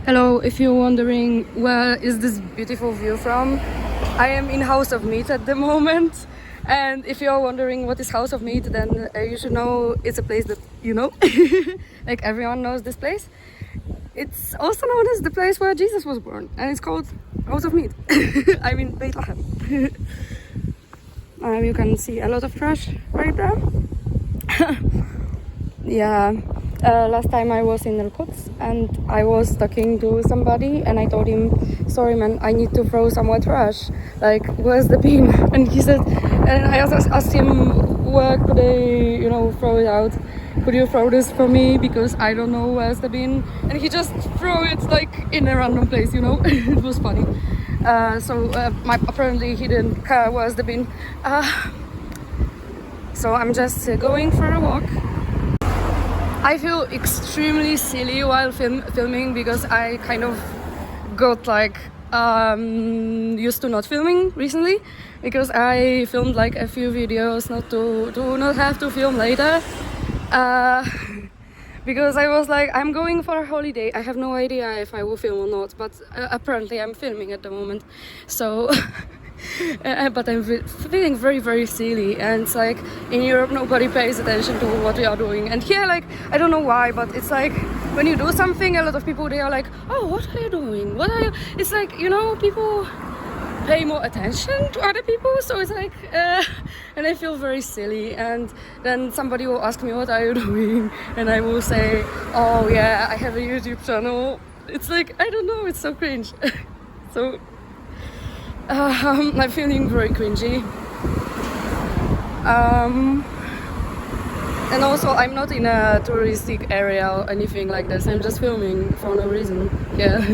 Hello, if you're wondering where is this beautiful view from, I am in House of Meat at the moment. And if you're wondering what is House of Meat, then you should know it's a place that you know. Like everyone knows this place. It's also known as the place where Jesus was born, and it's called House of Meat. I mean Bethlehem. You can see a lot of trash right there. Yeah. Last time I was in Irkutsk and I was talking to somebody and I told him, sorry man, I need to throw some more trash, like where's the bin? And he said, and I also asked him, where could I, throw it out? Could you throw this for me, because I don't know where's the bin? And he just threw it like in a random place, It was funny. Apparently he didn't care where's the bin. So I'm just going for a walk. I feel extremely silly while filming because I kind of got used to not filming recently, because I filmed like a few videos to not have to film later, because I was like, I'm going for a holiday. I have no idea if I will film or not, but apparently I'm filming at the moment, so but I'm feeling very, very silly, and it's like in Europe nobody pays attention to what we are doing, and here, like, I don't know why, but it's like when you do something, a lot of people, they are like, oh, what are you doing, what are you, it's like, people pay more attention to other people, so it's like and I feel very silly, and then somebody will ask me, what are you doing, and I will say, oh yeah, I have a YouTube channel. It's like, I don't know, it's so cringe. So I'm feeling very cringy, and also I'm not in a touristic area or anything like this. I'm just filming for no reason. Yeah.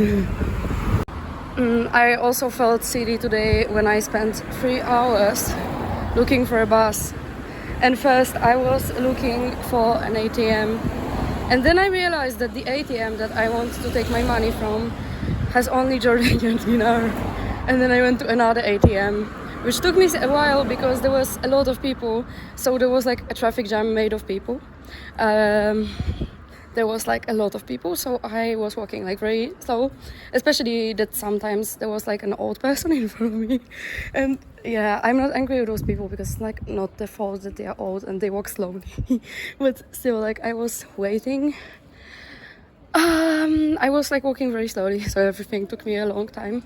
I also felt silly today when I spent 3 hours looking for a bus, and first I was looking for an ATM, and then I realized that the ATM that I want to take my money from has only Jordanian dinar. And then I went to another ATM, which took me a while because there was a lot of people. So there was like a traffic jam made of people. There was like a lot of people, so I was walking like very slow, especially that sometimes there was like an old person in front of me. And yeah, I'm not angry with those people because it's like not their fault that they are old and they walk slowly. But still, like, I was waiting. I was like walking very slowly, so everything took me a long time.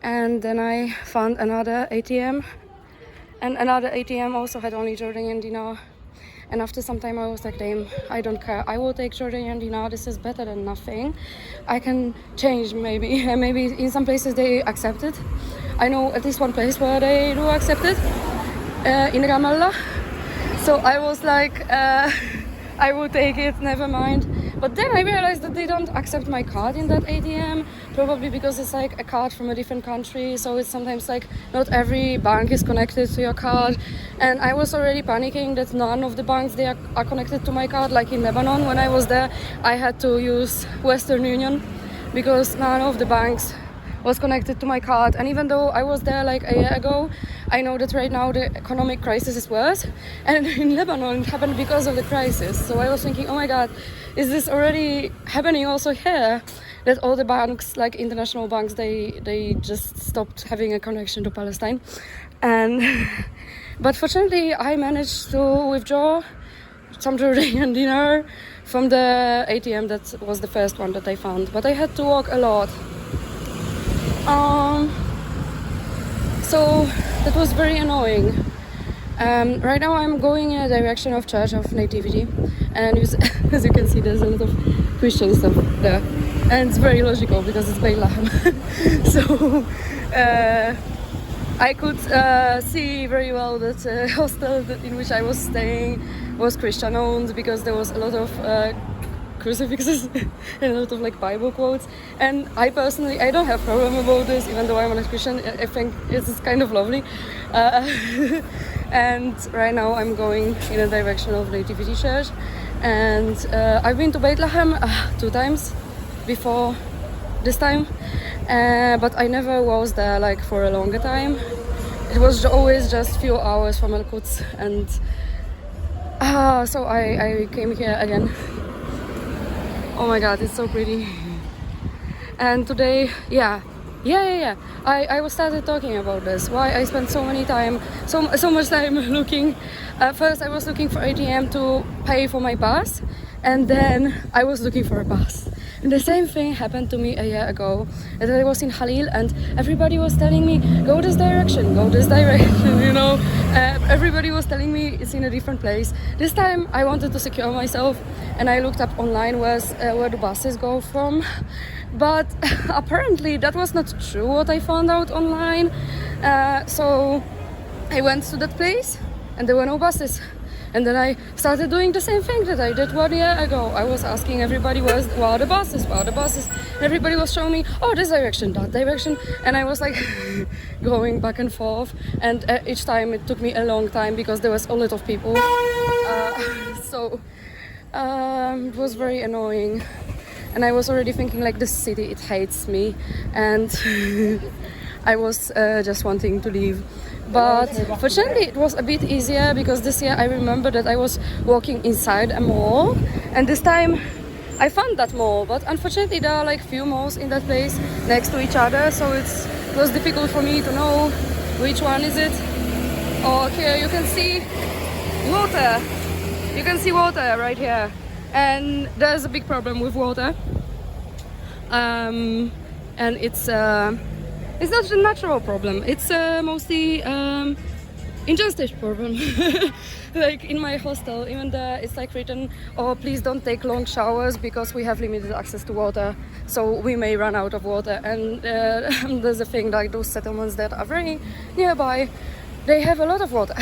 And then I found another ATM, and another ATM also had only Jordanian dinar. And after some time I was like, damn, I don't care, I will take Jordanian dinar, this is better than nothing. I can change maybe, and maybe in some places they accept it. I know at least one place where they do accept it, in Ramallah. So I was like, I will take it, never mind. But then I realized that they don't accept my card in that ATM, probably because it's like a card from a different country, so it's sometimes like not every bank is connected to your card. And I was already panicking that none of the banks, they are connected to my card. Like in Lebanon, when I was there, I had to use Western Union because none of the banks was connected to my card. And even though I was there like a year ago, I know that right now the economic crisis is worse, and in Lebanon it happened because of the crisis. So I was thinking, oh my god, is this already happening also here, that all the banks, like international banks, they just stopped having a connection to Palestine? And but fortunately I managed to withdraw some Jordanian dinar from the ATM that was the first one that I found, but I had to walk a lot. So that was very annoying. Right now I'm going in a direction of Church of Nativity, and as you can see, there's a lot of Christian stuff there, and it's very logical because it's Bethlehem. So I could see very well that hostel in which I was staying was Christian owned, because there was a lot of crucifixes and a lot of like Bible quotes. And I personally, I don't have problem about this, even though I'm not a Christian. I think it's kind of lovely. And right now I'm going in a direction of Nativity Church, and I've been to Bethlehem 2 times before this time, but I never was there like for a longer time. It was always just few hours from Irkutsk, and so I came here again. Oh my god, it's so pretty. And today, yeah. I was started talking about this. Why I spent so much time looking. First, I was looking for ATM to pay for my bus, and then I was looking for a bus. And the same thing happened to me a year ago. And I was in Halil, and everybody was telling me, go this direction, you know. Everybody was telling me it's in a different place. This time I wanted to secure myself, and I looked up online where the buses go from. But apparently that was not true what I found out online. So I went to that place and there were no buses. And then I started doing the same thing that I did 1 year ago. I was asking everybody where are the buses. And everybody was showing me, oh, this direction, that direction. And I was like going back and forth. And each time it took me a long time because there was a lot of people. It was very annoying. And I was already thinking like this city, it hates me, and I was just wanting to leave. But fortunately it was a bit easier because this year I remember that I was walking inside a mall, and this time I found that mall, but unfortunately there are like few malls in that place next to each other, so it was difficult for me to know which one is it. Oh, here you can see water. You can see water right here. And there's a big problem with water, and it's not a natural problem. It's mostly injustice problem. Like in my hostel, even there, it's like written, "Oh, please don't take long showers because we have limited access to water, so we may run out of water." And there's a thing like those settlements that are very nearby, they have a lot of water.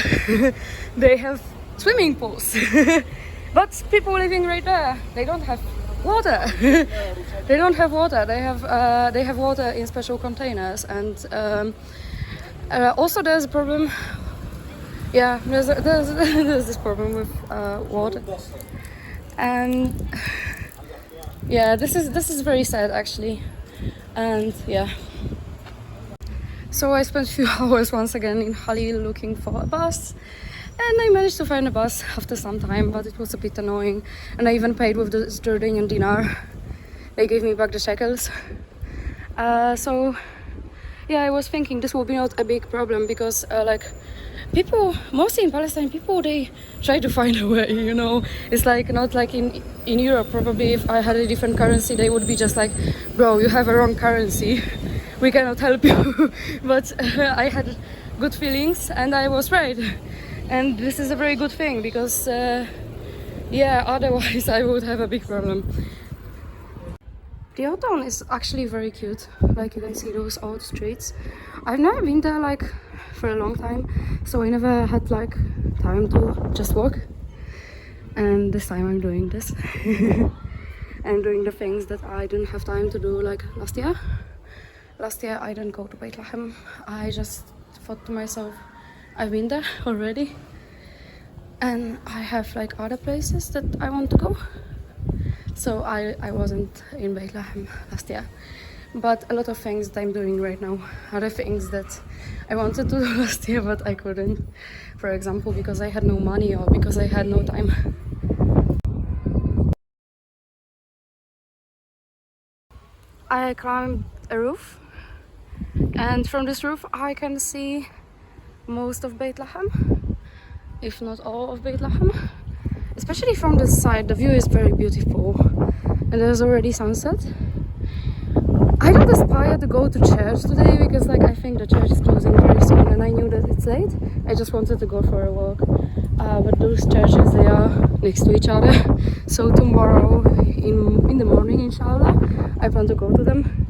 They have swimming pools. But people living right there, they don't have water. They don't have water. They have water in special containers, and also there's a problem. Yeah, there's this problem with water, and yeah, this is very sad actually, and yeah. So I spent a few hours once again in Halil looking for a bus. And I managed to find a bus after some time, but it was a bit annoying. And I even paid with the Jordanian dinar. They gave me back the shekels. So, yeah, I was thinking this will be not a big problem because, like, people, mostly in Palestine, people, they try to find a way, you know. It's like not like in Europe. Probably if I had a different currency, they would be just like, bro, you have a wrong currency. We cannot help you. But I had good feelings and I was right. And this is a very good thing because, yeah, otherwise I would have a big problem. The old town is actually very cute. Like you can see those old streets. I've never been there like for a long time, so I never had like time to just walk. And this time I'm doing this. I'm doing the things that I didn't have time to do like last year. Last year I didn't go to Bethlehem. I just thought to myself, I've been there already, and I have like other places that I want to go. So I wasn't in Bethlehem last year, but a lot of things that I'm doing right now are the things that I wanted to do last year but I couldn't. For example, because I had no money or because I had no time. I climbed a roof, and from this roof I can see most of Bethlehem, if not all of Bethlehem. Especially from this side, the view is very beautiful, and there's already sunset. I don't aspire to go to church today because like I think the church is closing very soon and I knew that it's late. I just wanted to go for a walk, but those churches, they are next to each other. So tomorrow in the morning, inshallah, I plan to go to them.